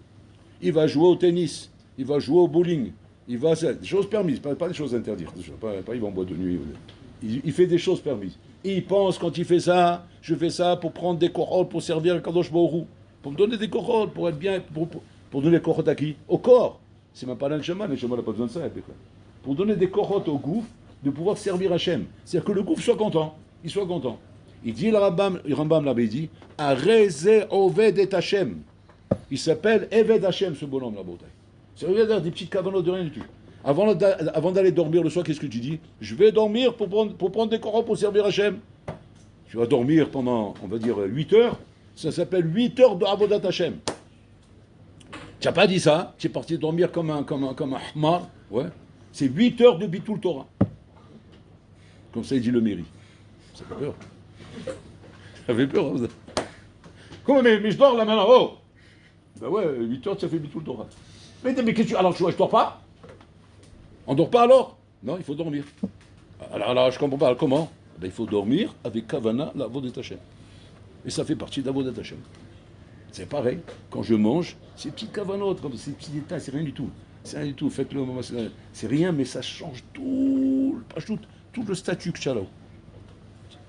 il va jouer au tennis, il va jouer au bowling, il va. Des choses permises, pas des choses interdites. Pas il va en boîte de nuit. Il fait des choses permises. Et il pense, quand il fait ça, je fais ça pour prendre des corottes, pour servir le Kadosh Baruch Hu. Pour me donner des corottes, pour être bien, pour donner des corottes à qui? Au corps. C'est même pas l'Anshama, l'Anshama n'a pas besoin de ça. Pour donner des corottes au gouffre, de pouvoir servir Hachem. C'est-à-dire que le gouffre soit content. Il soit content. Il dit, le Rambam là-bas, il dit, Areze Oved et Hachem. Il s'appelle Eved Hachem, ce bonhomme là-bas. C'est des petites cavanotes de rien du tout. Avant d'aller dormir le soir, qu'est-ce que tu dis? Je vais dormir pour prendre des corottes pour servir Hachem. Tu vas dormir pendant, on va dire, 8 heures. Ça s'appelle 8 heures de Avodat Hashem. Tu n'as pas dit ça, tu es parti dormir comme un Ahmar. Ouais. C'est 8 heures de Bitul Torah. Comme ça, il dit le mairie. Ça fait peur. Ça fait peur. Hein, comment, mais je dors là maintenant. Oh ben ouais, 8 heures, ça fait Bitul Torah. Mais qu'est-ce que tu. Alors, je dors pas? On dort pas alors? Non, il faut dormir. Alors je comprends pas. Comment? Ben, il faut dormir avec Kavana, la Avodat Hashem. Et ça fait partie d'Avodat Hashem. C'est pareil, quand je mange, ces petites cavanotes, comme ces petits détails, c'est rien du tout. C'est rien du tout, faites-le, c'est rien, mais ça change tout le statut que tu as là-haut.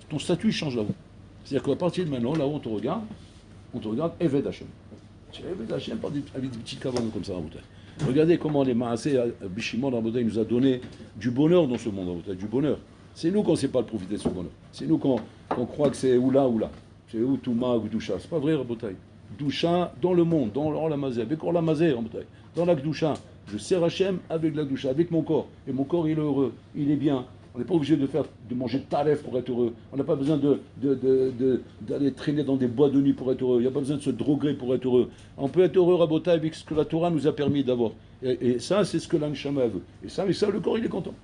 Ton statut, il change là-haut. C'est-à-dire qu'à partir de maintenant, là-haut, on te regarde Eved Hashem. Tu es Eved Hashem avec des petites cavanotes comme ça, regardez comment les Maasé, Bishimon, Rabotai nous a donné du bonheur dans ce monde, du bonheur. C'est nous qu'on ne sait pas le profiter de ce bonheur. C'est nous qu'on croit que c'est ou là. C'est où Touma ou Gdusha. C'est pas vrai, Rabotai. Gdusha dans le monde, dans l'Olamazé, avec l'Olamazé, Rabotai. Dans la Gdusha. Je sers Hachem avec la Gdusha, avec mon corps. Et mon corps, il est heureux, il est bien. On n'est pas obligé de manger de taref pour être heureux. On n'a pas besoin d'aller traîner dans des bois de nuit pour être heureux. Il n'y a pas besoin de se droguer pour être heureux. On peut être heureux, Rabotai, avec ce que la Torah nous a permis d'avoir. Et ça, c'est ce que l'Anshama veut. Et ça, le corps, il est content.